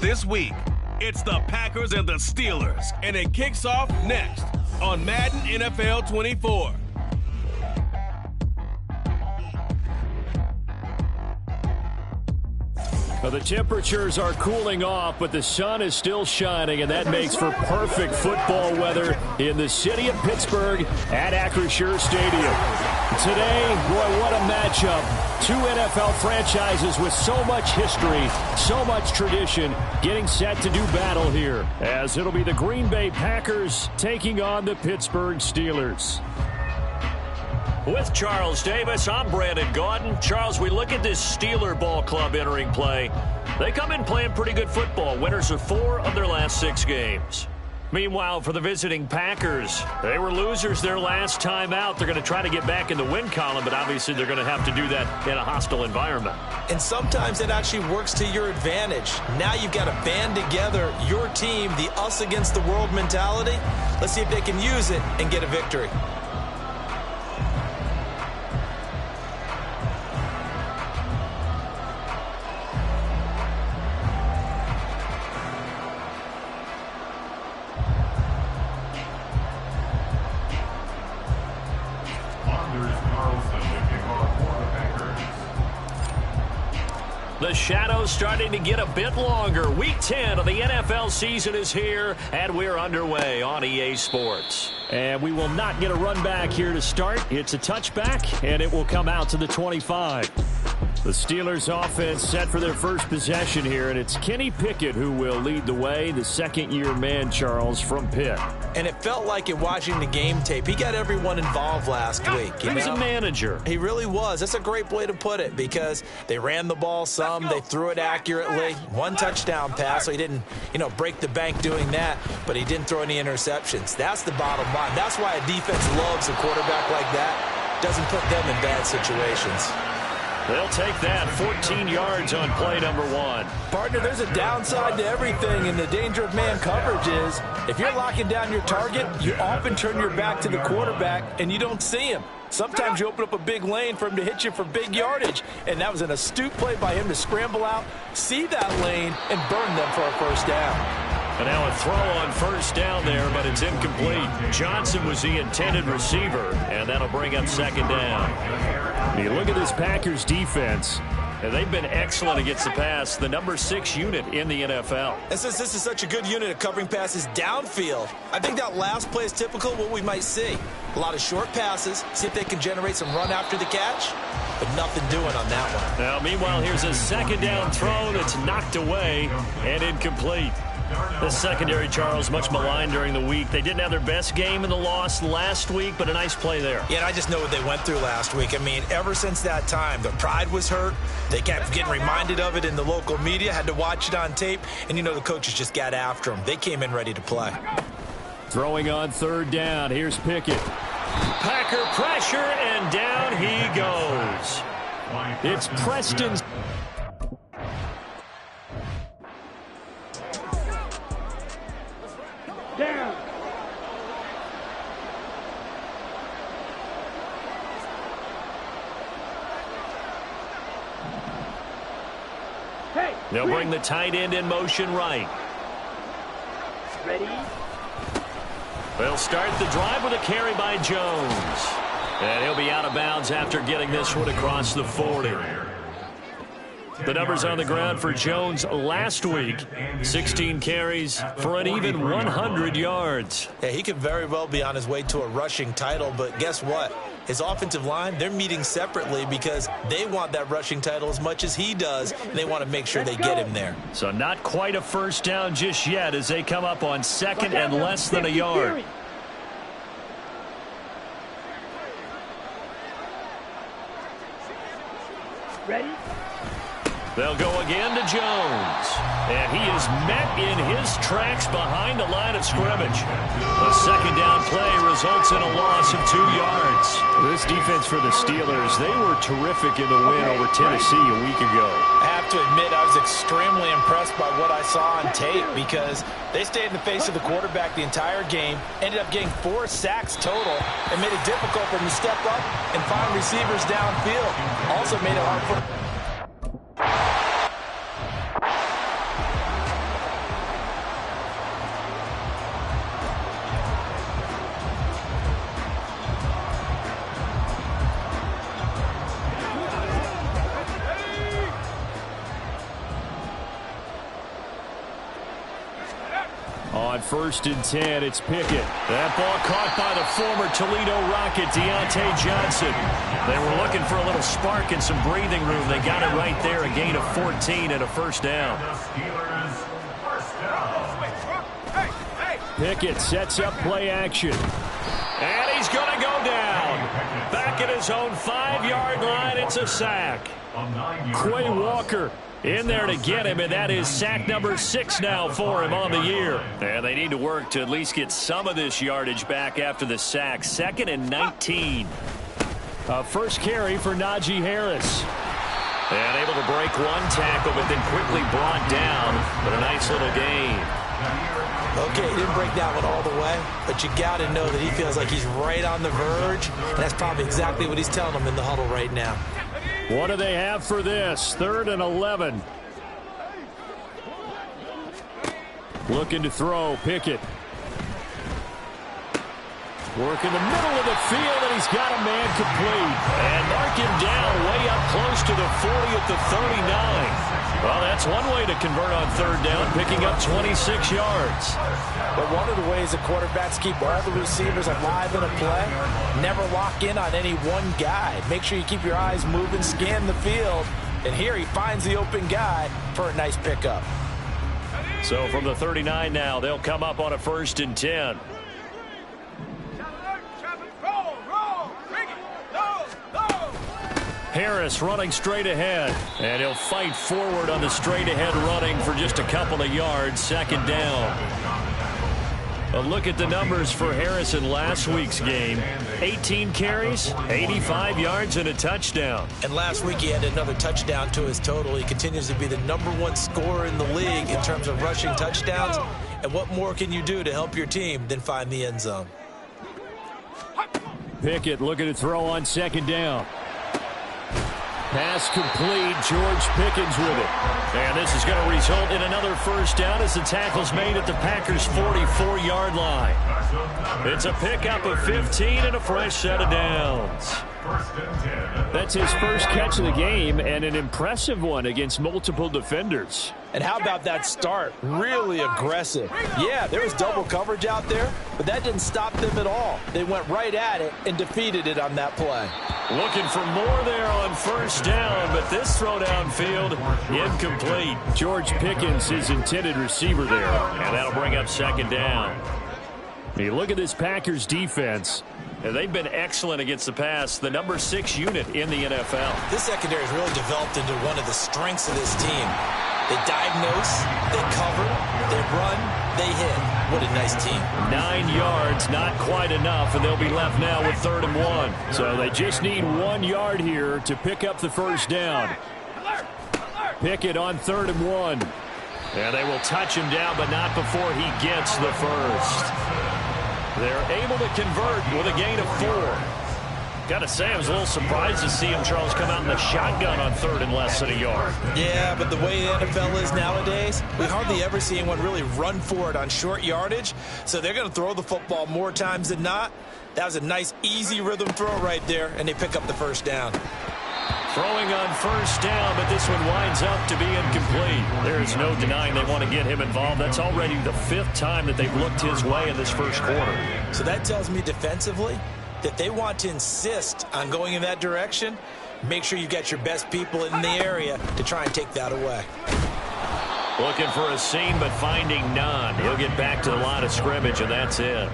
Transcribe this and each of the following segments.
this week. It's the Packers and the Steelers, and it kicks off next on Madden NFL 24. Well, the temperatures are cooling off, but the sun is still shining, and that makes for perfect football weather in the city of Pittsburgh at Acrisure Stadium. Today, boy, what a matchup. Two NFL franchises with so much history, so much tradition, getting set to do battle here, as it'll be the Green Bay Packers taking on the Pittsburgh Steelers. With Charles Davis, I'm Brandon Gaudin. Charles, we look at this Steeler ball club entering play. They come in playing pretty good football, winners of 4 of their last 6 games. Meanwhile, for the visiting Packers, they were losers their last time out. They're going to try to get back in the win column, but obviously they're going to have to do that in a hostile environment. And sometimes it actually works to your advantage. Now you've got to band together your team, the us against the world mentality. Let's see if they can use it and get a victory. The shadows starting to get a bit longer. Week 10 of the NFL season is here, and we're underway on EA Sports. And we will not get a run back here to start. It's a touchback, and it will come out to the 25. The Steelers offense set for their first possession here, and it's Kenny Pickett who will lead the way, the second-year man, Charles, from Pitt. And it felt like in watching the game tape, he got everyone involved last week. He was a manager. He really was. That's a great way to put it because they ran the ball some, they threw it accurately. 1 touchdown pass, so he didn't, break the bank doing that, but he didn't throw any interceptions. That's the bottom line. That's why a defense loves a quarterback like that. Doesn't put them in bad situations. They'll take that. 14 yards on play number 1. Partner, there's a downside to everything, and the danger of man coverage is if you're locking down your target, you often turn your back to the quarterback, and you don't see him. Sometimes you open up a big lane for him to hit you for big yardage, and that was an astute play by him to scramble out, see that lane, and burn them for a first down. And now a throw on first down there, but it's incomplete. Johnson was the intended receiver, and that'll bring up second down. You look at this Packers defense, and they've been excellent against the pass, the number 6 unit in the NFL. And since this is such a good unit of covering passes downfield, I think that last play is typical of what we might see. A lot of short passes, see if they can generate some run after the catch, but nothing doing on that one. Now, meanwhile, here's a second down throw that's knocked away and incomplete. The secondary, Charles, much maligned during the week. They didn't have their best game in the loss last week, but a nice play there. Yeah, and I just know what they went through last week. I mean, ever since that time, their pride was hurt. They kept getting reminded of it in the local media, had to watch it on tape, and the coaches just got after them. They came in ready to play. Throwing on third down, here's Pickett. Packer pressure, and down he goes. It's Preston's. Down. Hey, they'll bring the tight end in motion right. Ready? They'll start the drive with a carry by Jones. And he'll be out of bounds after getting this one across the 40. The numbers on the ground for Jones last week, 16 carries for an even 100 yards. Yeah, he could very well be on his way to a rushing title, but guess what? His offensive line, they're meeting separately because they want that rushing title as much as he does, and they want to make sure they get him there. So not quite a first down just yet as they come up on second and less than a yard. Ready? They'll go again to Jones. And he is met in his tracks behind the line of scrimmage. A second down play results in a loss of 2 yards. This defense for the Steelers, they were terrific in the win over Tennessee a week ago. I have to admit, I was extremely impressed by what I saw on tape because they stayed in the face of the quarterback the entire game, ended up getting 4 sacks total, and made it difficult for him to step up and find receivers downfield. Also made it hard for On 1st and 10, it's Pickett. That ball caught by the former Toledo Rocket, Deontay Johnson. They were looking for a little spark and some breathing room. They got it right there, a gain of 14 and a first down. Pickett sets up play action. And he's going to go down. Back at his own 5-yard line, it's a sack. Quay Walker in there to get him, and that is sack number 6 now for him on the year. And they need to work to at least get some of this yardage back after the sack. 2nd and 19. First carry for Najee Harris. And able to break one tackle, but then quickly brought down. But a nice little gain. Okay, he didn't break that one all the way, but you got to know that he feels like he's right on the verge, and that's probably exactly what he's telling them in the huddle right now. What do they have for this? 3rd and 11. Looking to throw, Pickett. Work in the middle of the field, and he's got a man complete. And mark him down way up close to the 40 at the 39. Well, that's one way to convert on 3rd down, picking up 26 yards. But one of the ways the quarterbacks keep all the receivers alive in a play, never lock in on any one guy. Make sure you keep your eyes moving, scan the field, and here he finds the open guy for a nice pickup. So from the 39 now, they'll come up on a 1st and 10. Harris running straight ahead, and he'll fight forward on the straight ahead running for just a couple of yards. 2nd down. A look at the numbers for Harris in last week's game. 18 carries, 85 yards, and a touchdown. And last week he had another touchdown to his total. He continues to be the #1 scorer in the league in terms of rushing touchdowns. And what more can you do to help your team than find the end zone? Pickett looking to throw on 2nd down. Pass complete. George Pickens with it. And this is going to result in another 1st down as the tackle's made at the Packers' 44-yard line. It's a pickup of 15 and a fresh set of downs. That's his first catch of the game, and an impressive one against multiple defenders. And how about that start? Really aggressive. Yeah, there was double coverage out there, but that didn't stop them at all. They went right at it and defeated it on that play. Looking for more there on 1st down, but this throw downfield incomplete. George Pickens, his intended receiver there. And that'll bring up 2nd down. You look at this Packers defense. And they've been excellent against the pass, the #6 unit in the NFL. This secondary has really developed into one of the strengths of this team. They diagnose, they cover, they run, they hit. What a nice team. 9 yards, not quite enough, and they'll be left now with 3rd and 1. So they just need 1 yard here to pick up the 1st down. Pickett on 3rd and 1. And they will touch him down, but not before he gets the first. They're able to convert with a gain of 4. Got to say, I was a little surprised to see him, Charles, come out in the shotgun on 3rd and less than a yard. Yeah, but the way the NFL is nowadays, we hardly ever see anyone really run for it on short yardage. So they're going to throw the football more times than not. That was a nice, easy rhythm throw right there, and they pick up the 1st down. Throwing on 1st down, but this one winds up to be incomplete. There's no denying they want to get him involved. That's already the 5th time that they've looked his way in this 1st quarter. So that tells me defensively that they want to insist on going in that direction. Make sure you get your best people in the area to try and take that away. Looking for a seam, but finding none. He'll get back to the line of scrimmage, and that's it.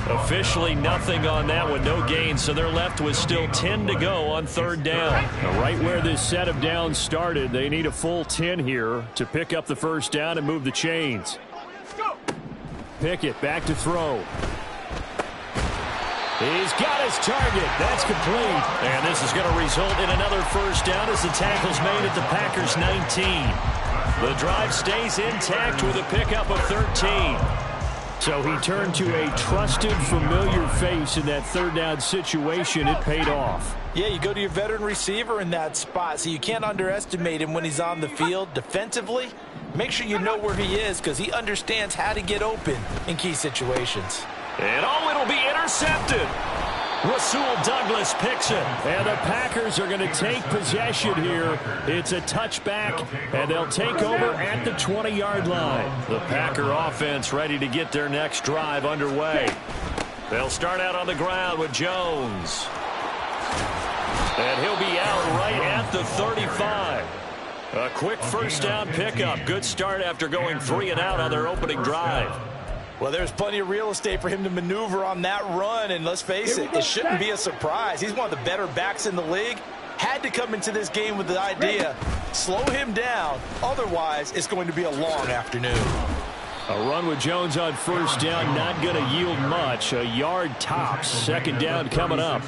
Officially nothing on that one, no gain, so they're left with still 10 to go on 3rd down. Right where this set of downs started, they need a full 10 here to pick up the 1st down and move the chains. Pickett back to throw. He's got his target. That's complete. And this is going to result in another 1st down as the tackle's made at the Packers' 19. The drive stays intact with a pickup of 13. So he turned to a trusted, familiar face in that 3rd down situation. It paid off. Yeah, you go to your veteran receiver in that spot, so you can't underestimate him when he's on the field. Defensively, make sure you know where he is because he understands how to get open in key situations. And it'll be intercepted. Rasul Douglas picks it. And the Packers are going to take possession here. It's a touchback, and they'll take over at the 20-yard line. The Packer offense ready to get their next drive underway. They'll start out on the ground with Jones. And he'll be out right at the 35. A quick first down pickup. Good start after going 3 and out on their opening drive. Well, there's plenty of real estate for him to maneuver on that run, and let's face it, it shouldn't be a surprise. He's one of the better backs in the league. Had to come into this game with the idea, slow him down, otherwise it's going to be a long afternoon. A run with Jones on first down, not going to yield much. A yard tops. Second down coming up.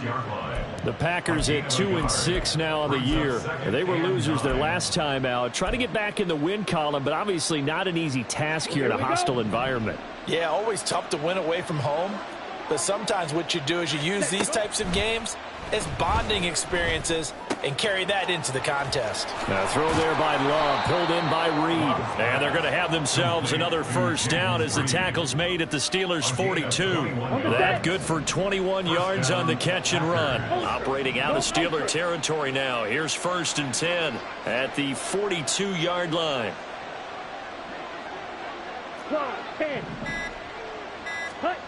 The Packers at 2-6 now on the year. They were losers their last time out. Trying to get back in the win column, but obviously not an easy task here in a hostile environment. Yeah, always tough to win away from home. But sometimes what you do is you use these types of games as bonding experiences and carry that into the contest. Now throw there by Love, pulled in by Reed. And they're going to have themselves another first down as the tackle's made at the Steelers' 42. That good for 21 yards on the catch and run. Operating out of Steeler territory now. Here's 1st and 10 at the 42-yard line. 10. Cut.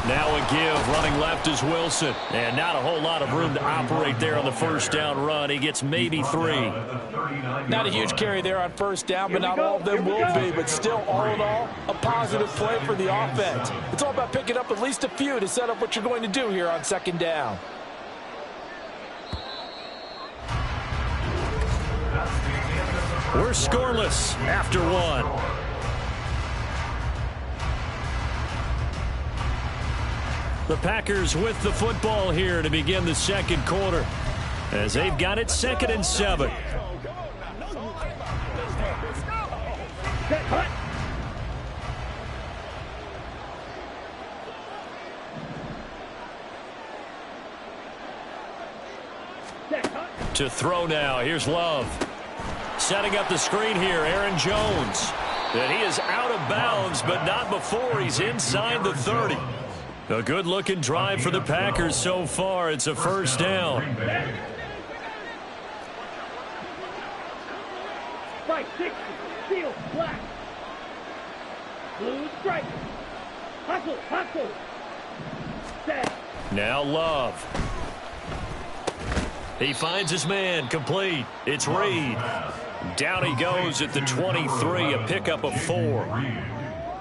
Now a give, running left is Wilson. And not a whole lot of room to operate there on the first down run. He gets maybe 3. Not a huge carry there on first down, but not all of them will be. But still, all in all, a positive play for the offense. It's all about picking up at least a few to set up what you're going to do here on second down. We're scoreless after 1. The Packers with the football here to begin the second quarter as they've got it 2nd and 7. To throw now. Here's Love. Setting up the screen here, Aaron Jones. And he is out of bounds, but not before he's inside the 30. A good-looking drive for the Packers so far. It's a first down. Right, 60. Steel, black. Blue stripe. Hustle, hustle. Set. Now Love. He finds his man, complete. It's Reed. Down he goes at the 23, a pickup of 4.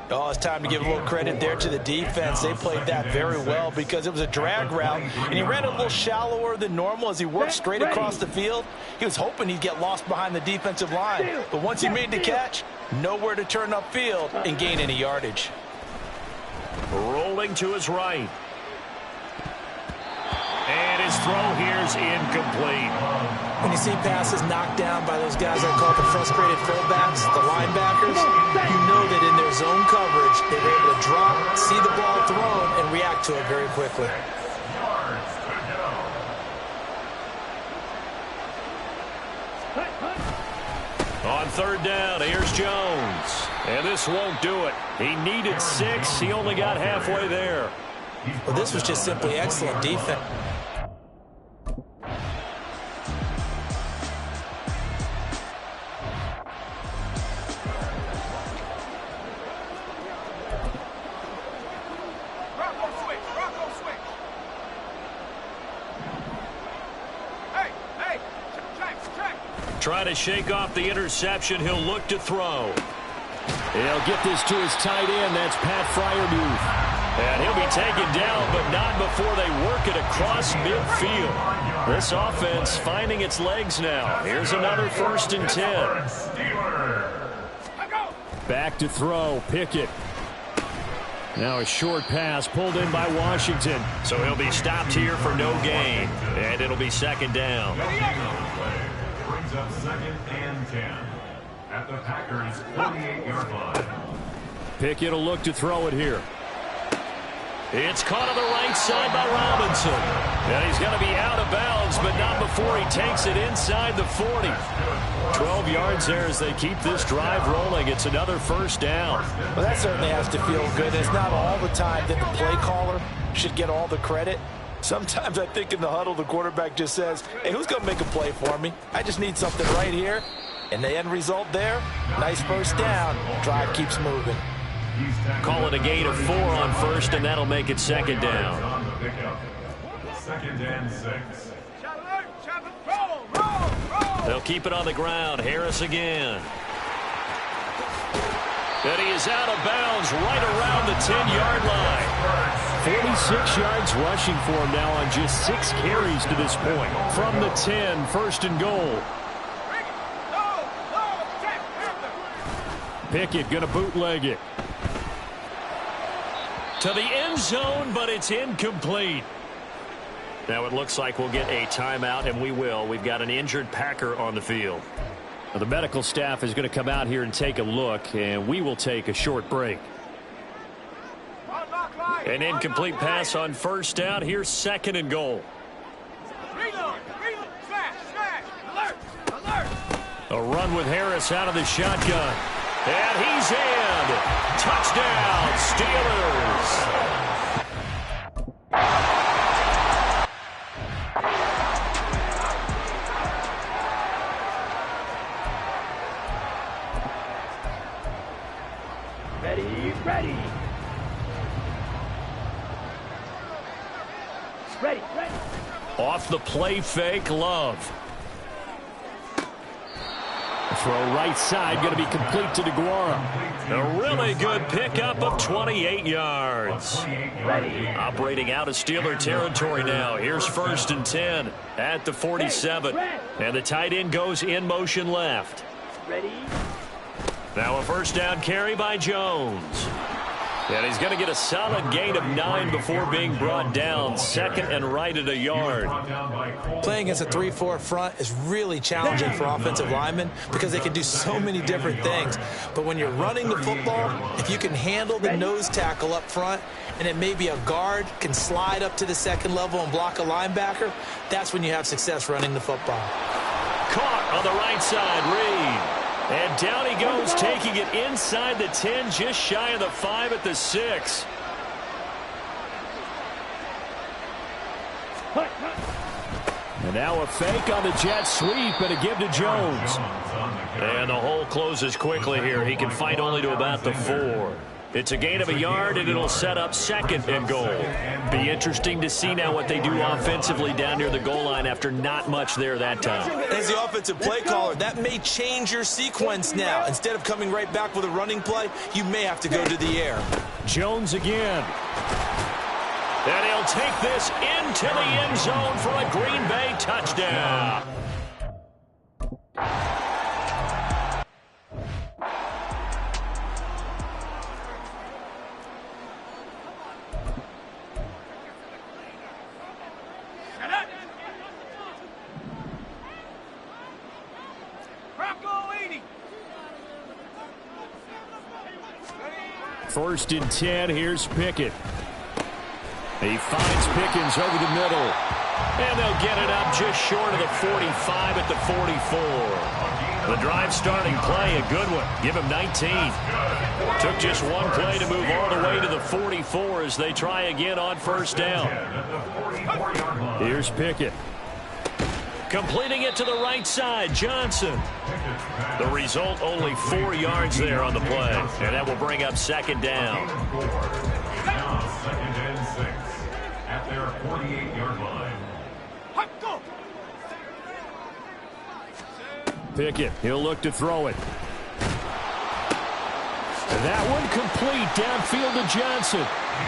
Oh, it's time to give a little credit there to the defense. They played that very well because it was a drag route, and he ran a little shallower than normal as he worked straight across the field. He was hoping he'd get lost behind the defensive line, but once he made the catch, nowhere to turn upfield and gain any yardage. Rolling to his right. And his throw here's incomplete. When you see passes knocked down by those guys I call the frustrated fullbacks, the linebackers, you know that in their zone coverage, they were able to drop, see the ball thrown, and react to it very quickly. On 3rd down, here's Jones. And this won't do it. He needed 6. He only got halfway there. Well, this was just simply excellent defense. Trying to shake off the interception. He'll look to throw. He'll get this to his tight end. That's Pat Freiermuth. And he'll be taken down, but not before they work it across midfield. This offense finding its legs now. Here's another 1st and 10. Back to throw. Pickett. Now a short pass pulled in by Washington. So he'll be stopped here for no gain. And it'll be 2nd down. Brings up 2nd and 10 at the Packers 48-yard line. Pickett will look to throw it here. It's caught on the right side by Robinson. And he's going to be out of bounds, but not before he takes it inside the 40. 12 yards there as they keep this drive rolling. It's another first down. Well, that certainly has to feel good. It's not all the time that the play caller should get all the credit. Sometimes I think in the huddle, the quarterback just says, hey, who's going to make a play for me? I just need something right here. And the end result there, nice first down. Drive keeps moving. Call it a gain of 4 on first, and that'll make it second down. Second and 6. They'll keep it on the ground. Harris again. And he is out of bounds right around the 10-yard line. 46 yards rushing for him now on just 6 carries to this point. From the 10, first and goal. Pickett going to bootleg it. To the end zone, but it's incomplete. Now it looks like we'll get a timeout, and we will. We've got an injured Packer on the field. Well, the medical staff is going to come out here and take a look, and we will take a short break. An incomplete pass on first down. Here's second and goal. A run with Harris out of the shotgun. And he's in. Touchdown, Steelers. Ready. Off the play fake, Love. Throw right side, going to be complete to DeGuara. A really good pickup of 28 yards. Operating out of Steeler territory now. Here's first and 10 at the 47. And the tight end goes in motion left. Now a first down carry by Jones. And he's going to get a solid gain of 9 before being brought down. Second and right at a yard. Playing against a 3-4 front is really challenging for offensive linemen because they can do so many different things. But when you're running the football, if you can handle the nose tackle up front, and then maybe a guard can slide up to the second level and block a linebacker, that's when you have success running the football. Caught on the right side, Reed. And down he goes, taking it inside the 10, just shy of the 5 at the 6. And now a fake on the jet sweep and a give to Jones. And the hole closes quickly here. He can fight only to about the 4. It's a gain of a yard, and it'll set up second and goal. Be interesting to see now what they do offensively down near the goal line after not much there that time. As the offensive play caller, that may change your sequence now. Instead of coming right back with a running play, you may have to go to the air. Jones again. And he'll take this into the end zone for a Green Bay touchdown. First and 10, here's Pickett. He finds Pickens over the middle. And they'll get it up just short of the 45 at the 44. The drive starting play, a good one. Give him 19. Took just one play to move all the way to the 44 as they try again on first down. Here's Pickett. Completing it to the right side, Johnson. The result, only 4 yards there on the play. And that will bring up second down. Now second and 6 at their 48-yard line. Pickett, he'll look to throw it. And that one complete downfield to Johnson.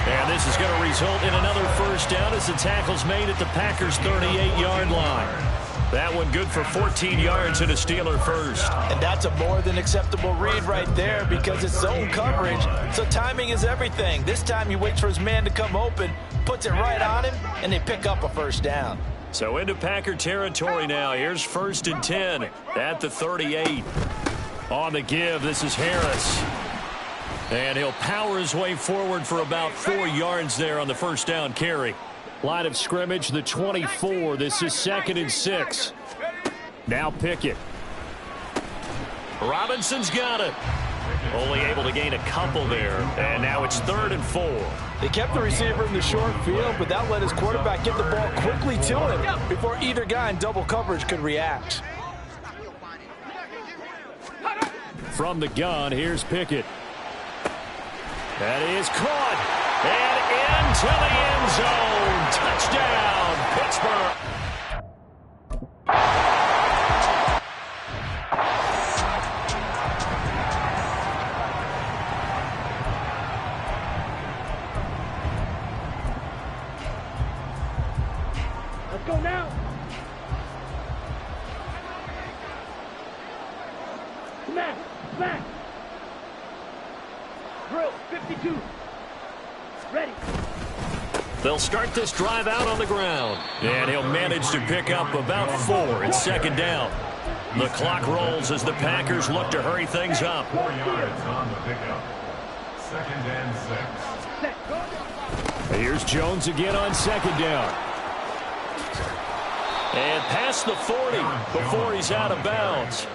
And this is going to result in another first down as the tackle's made at the Packers' 38-yard line. That one good for 14 yards and a Steeler first. And that's a more than acceptable read right there because it's zone coverage, so timing is everything. This time he waits for his man to come open, puts it right on him, and they pick up a first down. So into Packer territory now. Here's first and 10 at the 38. On the give, this is Harris. And he'll power his way forward for about 4 yards there on the first down carry. Line of scrimmage, the 24. This is second and 6. Now Pickett. Robinson's got it. Only able to gain a couple there, and now it's 3rd and 4. They kept the receiver in the short field, but that let his quarterback get the ball quickly to him before either guy in double coverage could react. From the gun, here's Pickett. That is caught. And into the end zone. Touchdown, Pittsburgh. Let's go now. Smack. Drill, 52. Ready. They'll start this drive out on the ground. And he'll manage to pick up about 4. It's 2nd down. The clock rolls as the Packers look to hurry things up. 4 yards on the pickup. 2nd and 6. Here's Jones again on 2nd down. And past the 40 before he's out of bounds.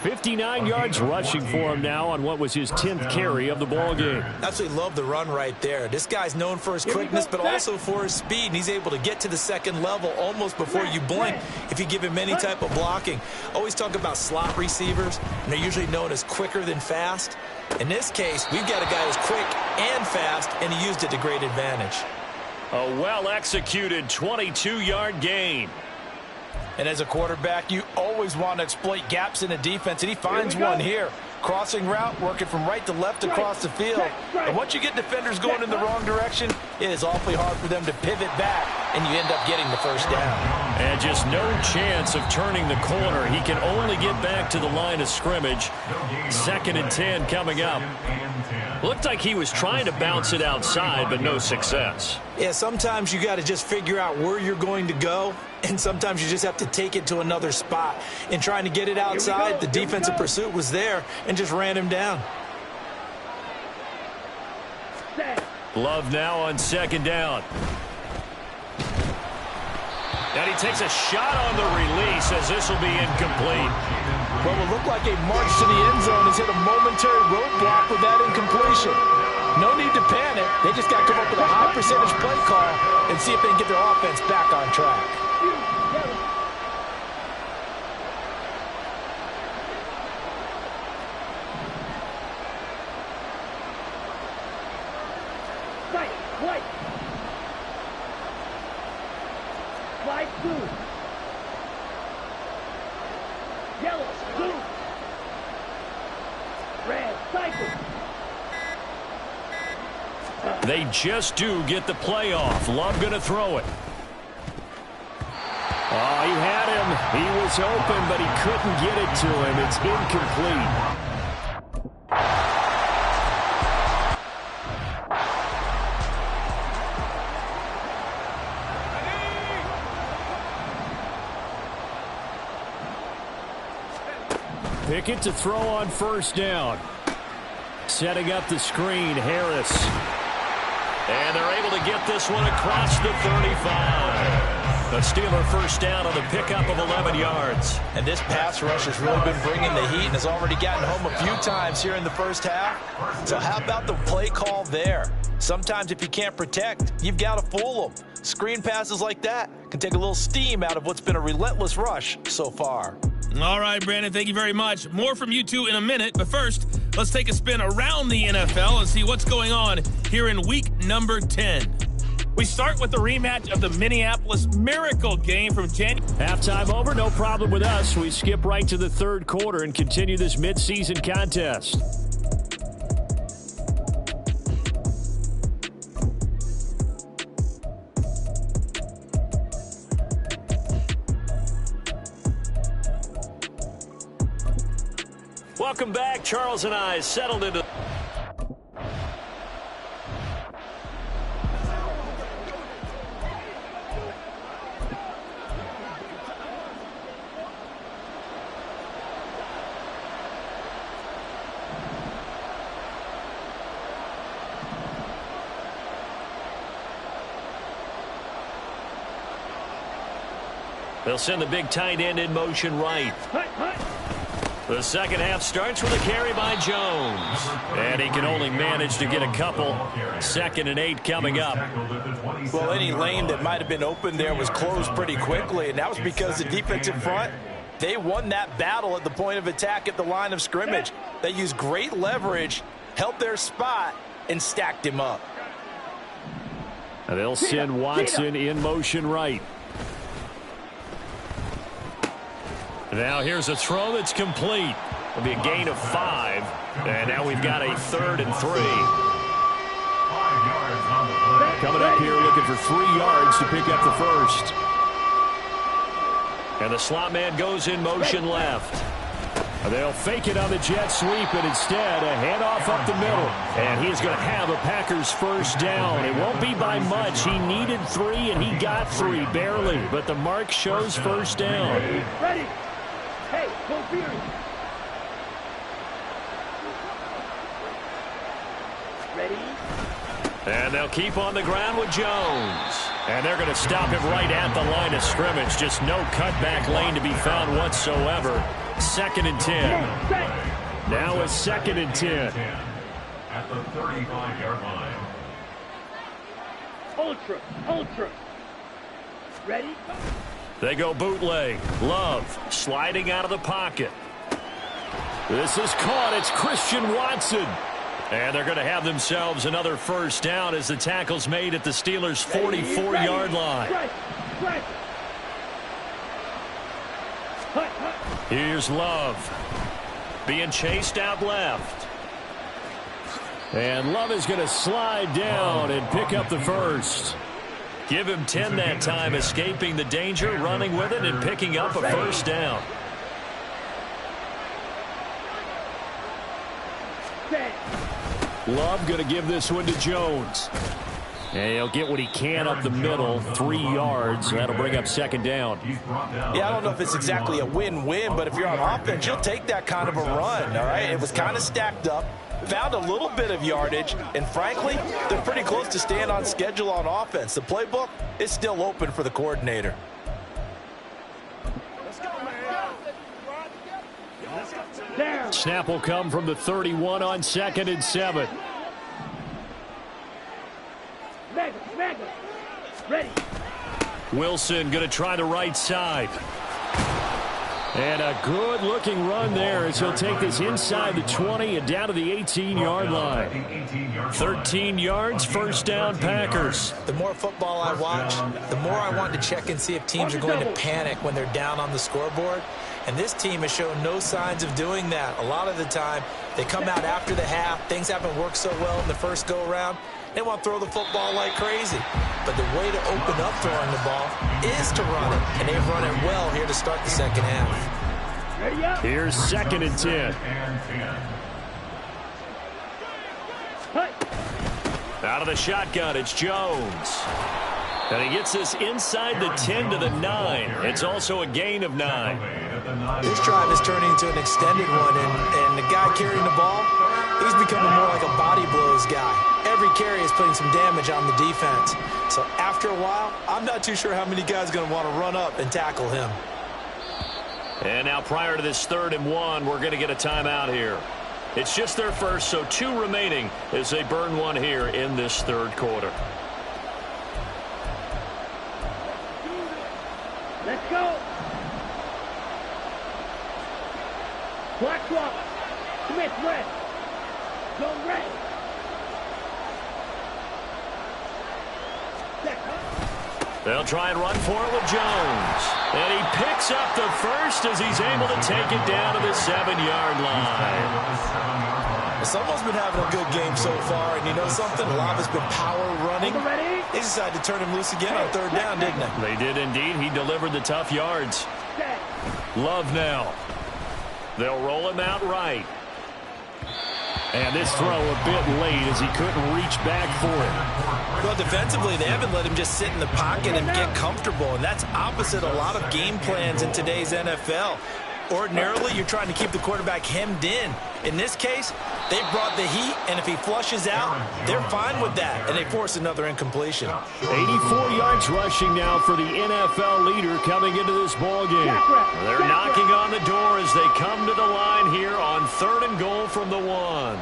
59 yards rushing for him now on what was his 10th carry of the ball game. Absolutely love the run right there. This guy's known for his quickness, but also for his speed. And he's able to get to the second level almost before you blink if you give him any type of blocking. Always talk about slot receivers, and they're usually known as quicker than fast. In this case, we've got a guy who's quick and fast, and he used it to great advantage. A well-executed 22-yard gain. And as a quarterback, you always want to exploit gaps in the defense, and he finds one here. Crossing route, working from right to left across the field. And once you get defenders going in the wrong direction, it is awfully hard for them to pivot back, and you end up getting the first down. And just no chance of turning the corner. He can only get back to the line of scrimmage. 2nd and 10 coming up. Looked like he was trying to bounce it outside, but no success. Yeah, sometimes you got to just figure out where you're going to go, and sometimes you just have to take it to another spot. In trying to get it outside, the defensive pursuit was there and just ran him down. Love now on 2nd down. And he takes a shot on the release as this will be incomplete. What will look like a march to the end zone has hit a momentary roadblock with that incompletion. No need to panic. They just got to come up with a high percentage play call and see if they can get their offense back on track. White. Slide blue. Yellow, blue. Red, cycle. They just do get the play off. Love going to throw it. Oh, he had him. He was open, but he couldn't get it to him. It's incomplete. Pickett to throw on 1st down. Setting up the screen, Harris. And they're able to get this one across the 35. A Steeler 1st down on the pickup of 11 yards. And this pass rush has really been bringing the heat and has already gotten home a few times here in the first half. So how about the play call there? Sometimes if you can't protect, you've got to fool them. Screen passes like that can take a little steam out of what's been a relentless rush so far. All right, Brandon, thank you very much. More from you two in a minute, but first, let's take a spin around the NFL and see what's going on here in week number 10. We start with the rematch of the Minneapolis Miracle game from January. Halftime over, no problem with us. We skip right to the 3rd quarter and continue this midseason contest. Welcome back. Charles and I settled into... They'll send the big tight end in motion right. The second half starts with a carry by Jones. And he can only manage to get a couple. 2nd and 8 coming up. Well, any lane that might have been open there was closed pretty quickly, and that was because the defensive front, they won that battle at the point of attack at the line of scrimmage. They used great leverage, held their spot, and stacked him up. And they'll send Watson in motion right. Now here's a throw that's complete. It'll be a gain of 5. And now we've got a 3rd and 3. 5 yards on the play. Coming up here looking for 3 yards to pick up the first. And the slot man goes in motion left. They'll fake it on the jet sweep, and instead a handoff up the middle. And he's going to have a Packers first down. It won't be by much. He needed 3, and he got 3, barely. But the mark shows first down. Ready. Hey, go Fury. Ready. And they'll keep on the ground with Jones. And they're going to stop him right at the line of scrimmage. Just no cutback lane to be found whatsoever. 2nd and 10. Now a 2nd and 10. At the 35-yard line. Ultra. Ready. They go bootleg. Love sliding out of the pocket. This is caught. It's Christian Watson. And they're going to have themselves another first down as the tackle's made at the Steelers' 44-yard line. Here's Love. Being chased out left. And Love is going to slide down and pick up the first. Give him 10 that time, escaping the danger, running with it, and picking up a first down. Love going to give this one to Jones. And he'll get what he can up the middle, 3 yards. That'll bring up 2nd down. Yeah, I don't know if it's exactly a win-win, but if you're on offense, you'll take that kind of a run, all right? It was kind of stacked up, found a little bit of yardage, and frankly, they're pretty close to staying on schedule on offense. The playbook is still open for the coordinator. Snap will come from the 31 on 2nd and 7. Mega. Ready. Wilson going to try the right side. And a good-looking run there as he'll take this inside the 20 and down to the 18-yard line. 13 yards, first down, Packers. The more football I watch, the more I want to check and see if teams are going to panic when they're down on the scoreboard. And this team has shown no signs of doing that. A lot of the time, they come out after the half. Things haven't worked so well in the first go-around. They want to throw the football like crazy. But the way to open up throwing the ball is to run it. And they've run it well here to start the second half. Ready up. Here's 2nd and 10. Out of the shotgun, it's Jones. And he gets this inside the 10 to the 9. It's also a gain of 9. This drive is turning into an extended one, and the guy carrying the ball, he's becoming more like a body blows guy. Every carry is putting some damage on the defense. So after a while, I'm not too sure how many guys are going to want to run up and tackle him. And now prior to this 3rd and 1, we're going to get a timeout here. It's just their first, so 2 remaining as they burn one here in this 3rd quarter. Let's go. Black clock. Commit red. Go red. They'll try and run for it with Jones. And he picks up the first as he's able to take it down to the 7-yard line. Someone's been having a good game so far, and you know something? Lava's been power running. They decided to turn him loose again on 3rd down, didn't they? They did indeed. He delivered the tough yards. Love now. They'll roll him out right. And this throw a bit late as he couldn't reach back for it. Well, defensively, they haven't let him just sit in the pocket and get comfortable, and that's opposite a lot of game plans in today's NFL. Ordinarily, you're trying to keep the quarterback hemmed in. In this case, they brought the heat, and if he flushes out, they're fine with that, and they force another incompletion. 84 yards rushing now for the NFL leader coming into this ball game. They're knocking on the door as they come to the line here on 3rd and goal from the 1.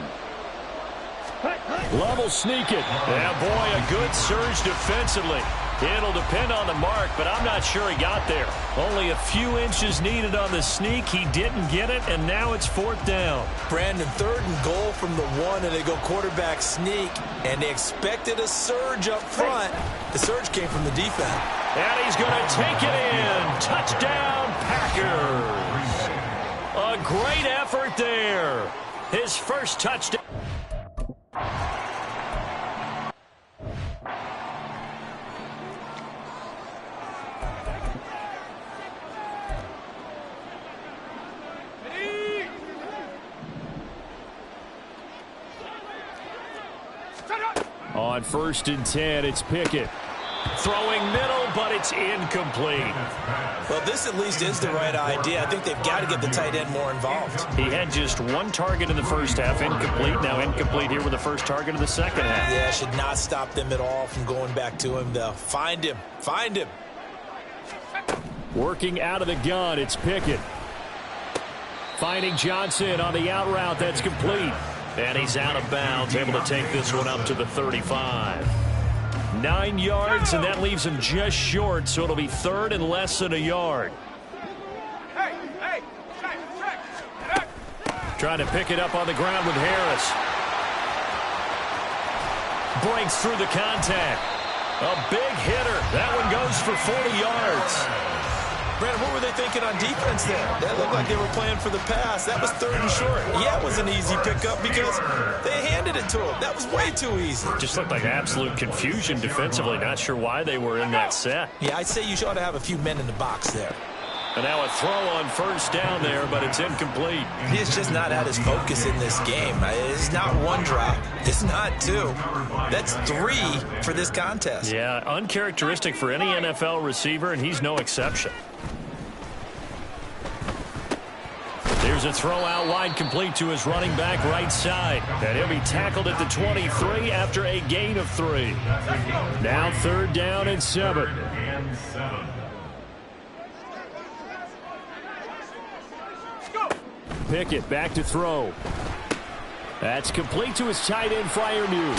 Love will sneak it. Yeah, boy, a good surge defensively. It'll depend on the mark, but I'm not sure he got there. Only a few inches needed on the sneak. He didn't get it, and now it's 4th down. Brandon, 3rd and goal from the 1, and they go quarterback sneak, and they expected a surge up front. The surge came from the defense. And he's going to take it in. Touchdown, Packers. A great effort there. His first touchdown. On 1st and 10, it's Pickett. Throwing middle, but it's incomplete. Well, this at least is the right idea. I think they've got to get the tight end more involved. He had just 1 target in the first half, incomplete. Now incomplete here with the first target of the second half. Yeah, should not stop them at all from going back to him, though. Find him. Find him. Working out of the gun, it's Pickett. Finding Johnson on the out route. That's complete. And he's out of bounds, able to take this one up to the 35. 9 yards, and that leaves him just short, so it'll be 3rd and less than a yard. Trying to pick it up on the ground with Harris. Breaks through the contact. A big hitter. That one goes for 40 yards. Brandon, what were they thinking on defense there? That looked like they were playing for the pass. That was 3rd and short. Yeah, it was an easy pickup because they handed it to him. That was way too easy. Just looked like absolute confusion defensively. Not sure why they were in that set. Yeah, I'd say you ought to have a few men in the box there. And now a throw on 1st down there, but it's incomplete. He's just not at his focus in this game. It's not 1 drop. It's not 2. That's 3 for this contest. Yeah, uncharacteristic for any NFL receiver, and he's no exception. There's a throw out wide complete to his running back right side. And he'll be tackled at the 23 after a gain of 3. Now 3rd down and 7. Pickett back to throw. That's complete to his tight end, Freiermuth.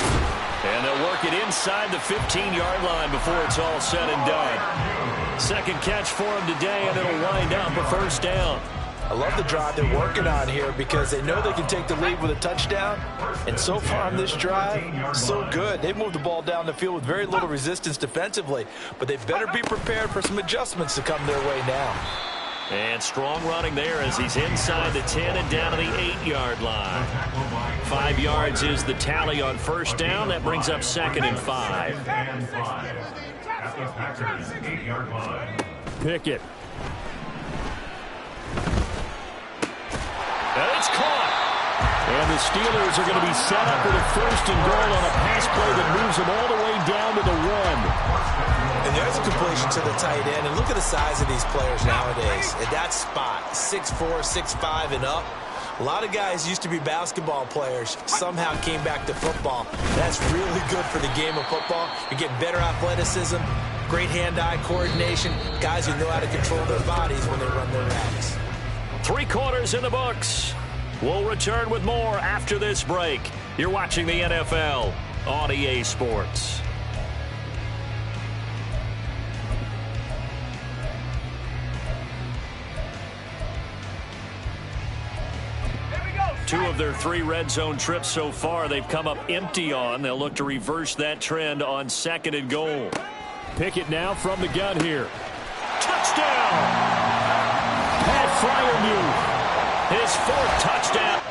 And they'll work it inside the 15-yard line before it's all said and done. Second catch for him today, and it'll wind up a 1st down. I love the drive they're working on here because they know they can take the lead with a touchdown. And so far on this drive, so good. They've moved the ball down the field with very little resistance defensively. But they better be prepared for some adjustments to come their way now. And strong running there as he's inside the 10 and down to the 8-yard line. 5 yards is the tally on 1st down. That brings up 2nd and 5. At the Packers' 8-yard line. Pickett. And it's caught. And the Steelers are going to be set up with a 1st and goal on a pass play that moves them all the way down to the 1. And there's a completion to the tight end. And look at the size of these players nowadays. At that spot, 6'4", 6'5", and up. A lot of guys used to be basketball players, somehow came back to football. That's really good for the game of football. You get better athleticism, great hand-eye coordination, guys who know how to control their bodies when they run their routes. 3 quarters in the books. We'll return with more after this break. You're watching the NFL on EA Sports. Two of their 3 red zone trips so far, they've come up empty on. They'll look to reverse that trend on 2nd and goal. Pickett now from the gun here. Touchdown! Pat Freiermuth. His 4th touchdown.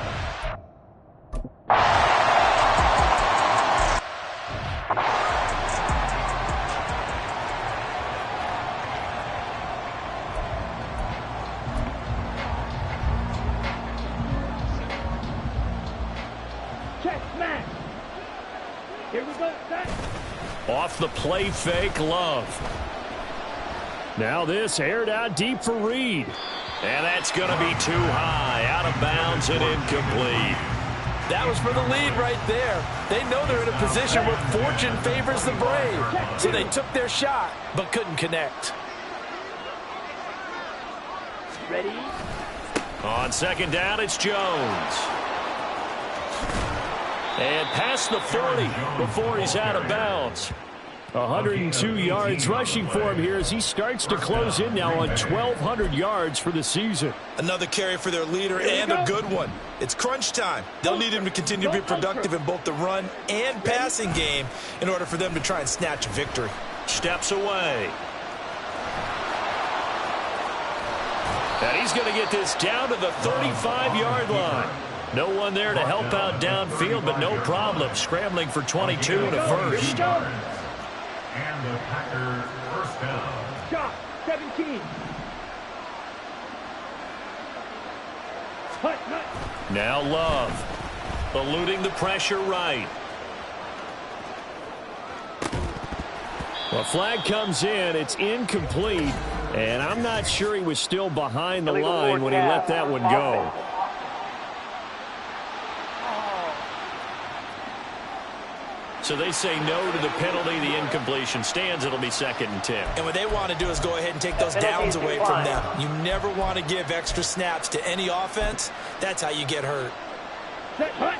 Check smash. Here we go, set. Off the play fake, Love. Now this aired out deep for Reed. And that's going to be too high, out of bounds and incomplete. That was for the lead right there. They know they're in a position where fortune favors the brave. So they took their shot, but couldn't connect. Ready? On second down, it's Jones. And past the 40 before he's out of bounds. 102 yards rushing for him here as he starts to close in now on 1,200 yards for the season. Another carry for their leader and a good one. It's crunch time. They'll need him to continue to be productive in both the run and passing game in order for them to try and snatch a victory. Steps away. And he's going to get this down to the 35-yard line. No one there to help out downfield, but no problem. Scrambling for 22 and a first. And the Packers first down. Shot, 17. Hut. Now Love. Eluding the pressure right. Well, flag comes in. It's incomplete. And I'm not sure he was still behind the line when he let that one go. So they say no to the penalty. The incompletion stands. It'll be 2nd and 10. And what they want to do is go ahead and take those downs away from them. You never want to give extra snaps to any offense. That's how you get hurt. Set, hut.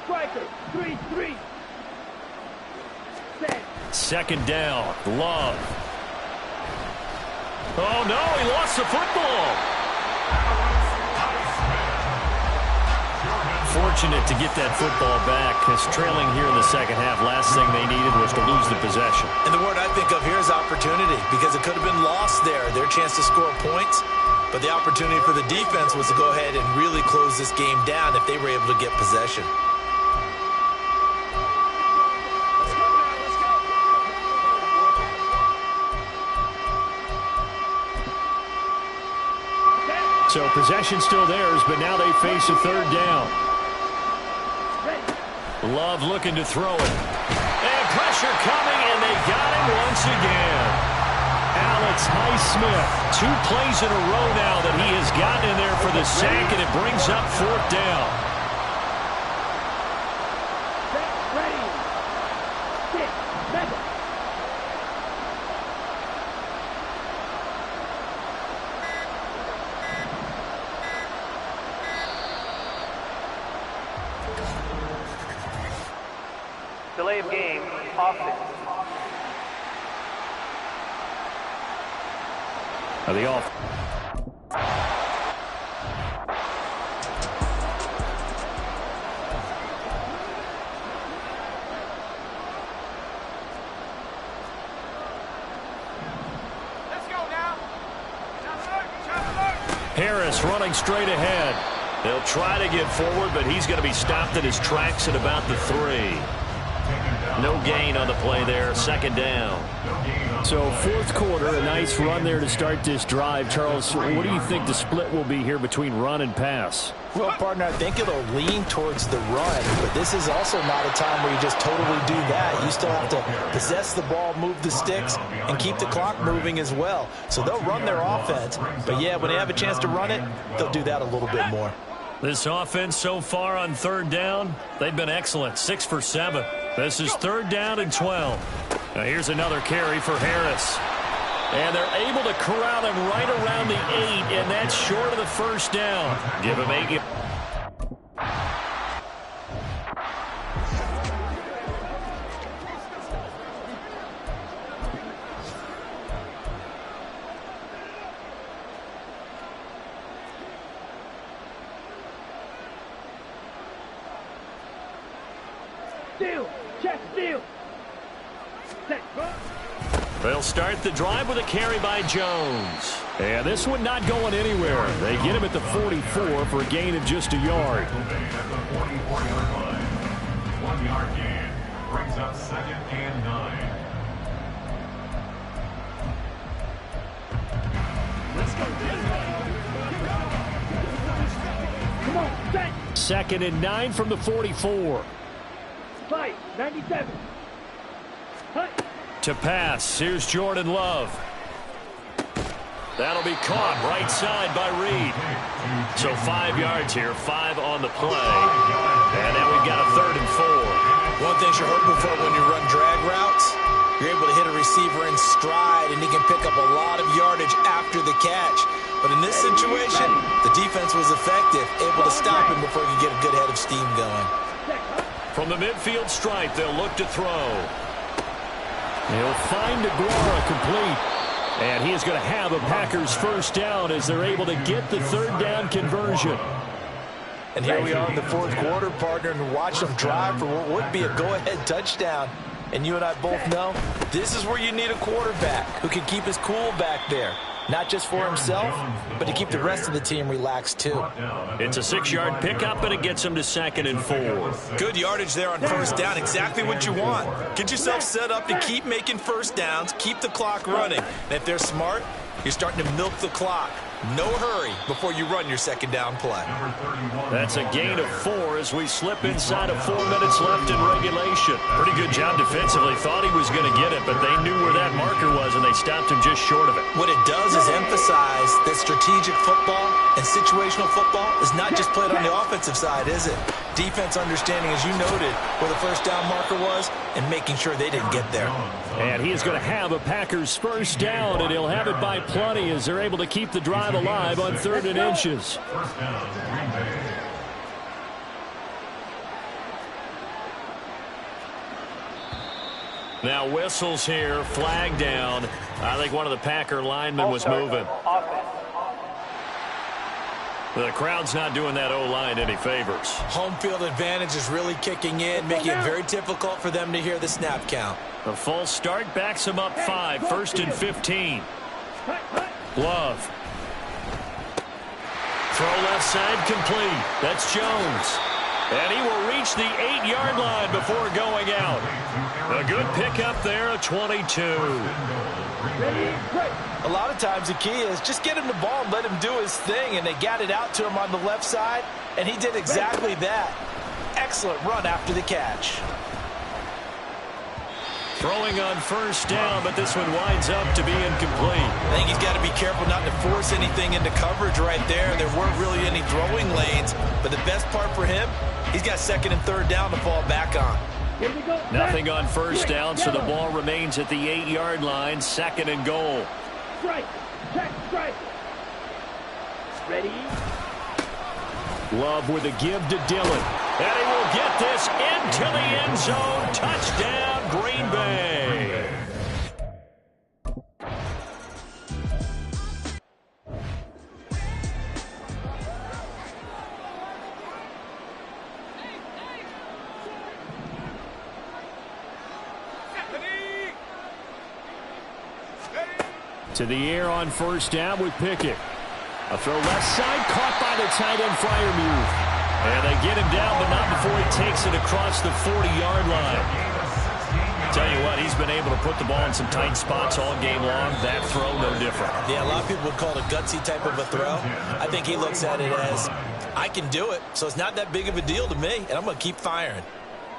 Striker, 3-3. Set. Second down. Love. Oh, no. He lost the football. Fortunate to get that football back, because trailing here in the second half, last thing they needed was to lose the possession. And the word I think of here is opportunity, because it could have been lost there, their chance to score points. But the opportunity for the defense was to go ahead and really close this game down if they were able to get possession. So possession still theirs, but now they face a third down. Love looking to throw it. And pressure coming, and they got him once again. Alex Highsmith, 2 plays in a row now that he has gotten in there for the sack, and it brings up 4th down. Ready. 6, 7. Delay of game, offense. The off. Let's go now. Harris running straight ahead. They'll try to get forward, but he's going to be stopped in his tracks at about the 3. No gain on the play there. 2nd down. So 4th quarter, a nice run there to start this drive. Charles, what do you think the split will be here between run and pass? Well, partner, I think it'll lean towards the run, but this is also not a time where you just totally do that. You still have to possess the ball, move the sticks, and keep the clock moving as well. So they'll run their offense, but yeah, when they have a chance to run it, they'll do that a little bit more. This offense so far on 3rd down, they've been excellent. 6 for 7. This is 3rd down and 12. Now here's another carry for Harris. And they're able to corral him right around the 8, and that's short of the 1st down. Give him 8. Steal. Check steal. Set. They'll start the drive with a carry by Jones. And this one not going anywhere. They get him at the 44 for a gain of just a yard. At the 44-yard line. 1-yard gain. Brings up 2nd and 9. Come on, set. 2nd and 9 from the 44. Fight, 97. Hut. To pass, here's Jordan Love. That'll be caught right side by Reed. So 5 yards here, 5 on the play. And now we've got a 3rd and 4. One thing you're hoping for when you run drag routes, you're able to hit a receiver in stride, and he can pick up a lot of yardage after the catch. But in this situation, the defense was effective, able to stop him before he could get a good head of steam going. From the midfield stripe, they'll look to throw. He'll find Aguara complete. And he is going to have a Packers first down as they're able to get the 3rd down conversion. And here we are in the 4th quarter, partner, and watch them drive for what would be a go-ahead touchdown. And you and I both know this is where you need a quarterback who can keep his cool back there. Not just for himself, but to keep the rest of the team relaxed too. It's a 6-yard pickup, and it gets him to 2nd and 4. Good yardage there on first down. Exactly what you want. Get yourself set up to keep making first downs, keep the clock running. And if they're smart, you're starting to milk the clock. No hurry before you run your 2nd down play. That's a gain of 4 as we slip inside of 4 minutes left in regulation. Pretty good job defensively. Thought he was going to get it, but they knew where that marker was, and they stopped him just short of it. What it does is emphasize that strategic football and situational football is not just played on the offensive side, is it? Defense understanding, as you noted, where the first down marker was and making sure they didn't get there. And he is going to have a Packers first down, and he'll have it by plenty as they're able to keep the drive alive on 3rd and inches. Now whistles here, flag down. I think one of the Packer linemen was moving. The crowd's not doing that O-line any favors. Home field advantage is really kicking in, making it very difficult for them to hear the snap count. The false start backs him up 5, 1st and 15. Love. Throw left side complete. That's Jones. And he will reach the 8-yard line before going out. A good pickup there, a 22. A lot of times the key is just get him the ball and let him do his thing, and they got it out to him on the left side, and he did exactly that. Excellent run after the catch. Throwing on first down, but this one winds up to be incomplete. I think he's got to be careful not to force anything into coverage right there. There weren't really any throwing lanes, but the best part for him, he's got 2nd and 3rd down to fall back on. Nothing on first down, so the ball remains at the 8-yard line, 2nd and goal. Strike. Check. Strike. Ready. Love with a give to Dillon. And he will get this into the end zone. Touchdown, Green Bay. To the air on first down with Pickett. A throw left side, caught by the tight end Freiermuth. And they get him down, but not before he takes it across the 40-yard line. Tell you what, he's been able to put the ball in some tight spots all game long. That throw, no different. Yeah, a lot of people would call it a gutsy type of a throw. I think he looks at it as, I can do it, so it's not that big of a deal to me, and I'm going to keep firing.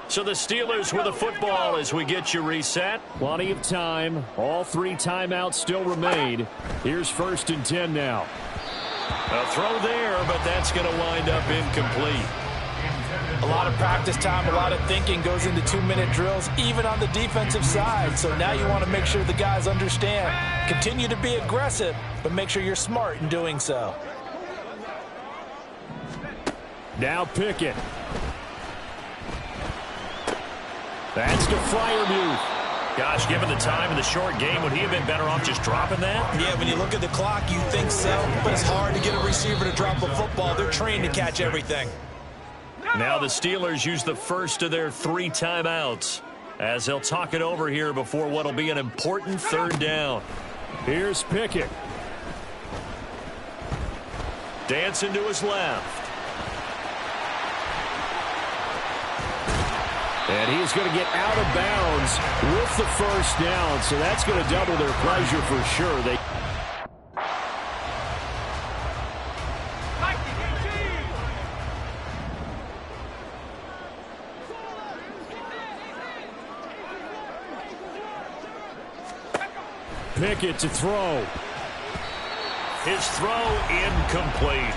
So the Steelers with the football as we get you reset. Plenty of time. All 3 timeouts still remain. Here's 1st and 10 now. A throw there, but that's going to wind up incomplete. A lot of practice time, a lot of thinking goes into 2-minute drills, even on the defensive side. So now you want to make sure the guys understand. Continue to be aggressive, but make sure you're smart in doing so. Now Pickett. That's to Freiermuth. Gosh, given the time of the short game, would he have been better off just dropping that? Yeah, when you look at the clock, you think so. But it's hard to get a receiver to drop a football. They're trained to catch everything. Now the Steelers use the first of their 3 timeouts as they'll talk it over here before what will be an important 3rd down. Here's Pickett. Dancing to his left. And he's going to get out of bounds with the first down, so that's going to double their pleasure for sure. Pickett to throw. His throw incomplete.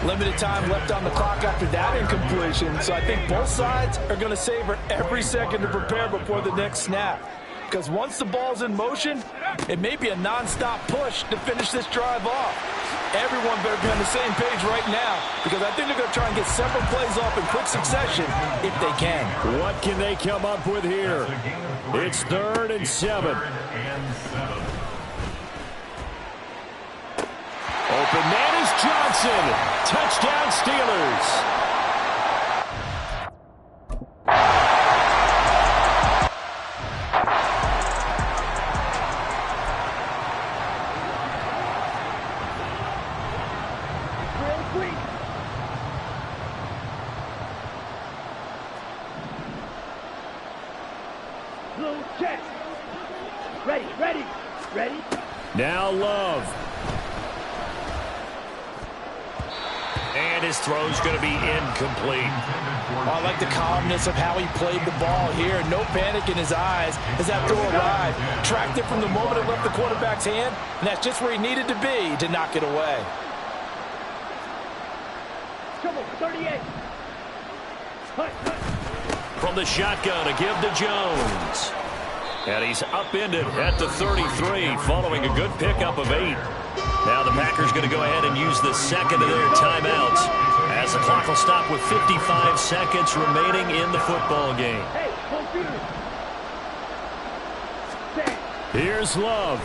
Limited time left on the clock after that incompletion, so I think both sides are going to savor every second to prepare before the next snap. Because once the ball's in motion, it may be a nonstop push to finish this drive off. Everyone better be on the same page right now, because I think they're going to try and get several plays off in quick succession if they can. What can they come up with here? It's 3rd and 7. Open man is Johnson. Touchdown Steelers. Blue check. Ready. Now Love. And his throw's going to be incomplete. I like the calmness of how he played the ball here. No panic in his eyes as that throw arrived. Tracked it from the moment it left the quarterback's hand, and that's just where he needed to be to knock it away. Come on, 38. From the shotgun, a give to Jones. And he's upended at the 33 following a good pickup of 8. Now the Packers going to go ahead and use the second of their timeouts as the clock will stop with 55 seconds remaining in the football game. Hey, computer. Here's Love.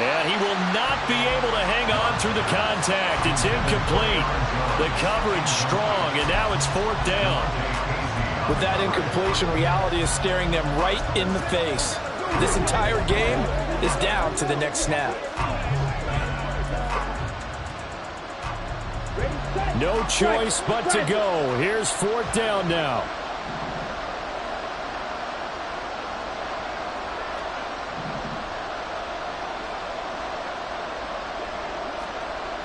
And he will not be able to hang on through the contact. It's incomplete. The coverage strong, and now it's 4th down. With that incompletion, reality is staring them right in the face. This entire game is down to the next snap. No choice but to go. Here's 4th down now.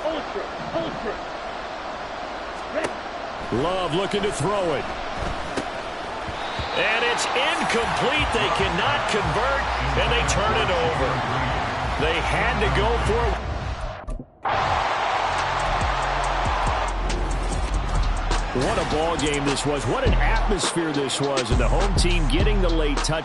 Ultra. Ready. Love looking to throw it. And it's incomplete. They cannot convert, and they turn it over. They had to go for it. What a ball game this was. What an atmosphere this was. And the home team getting the late touchdown.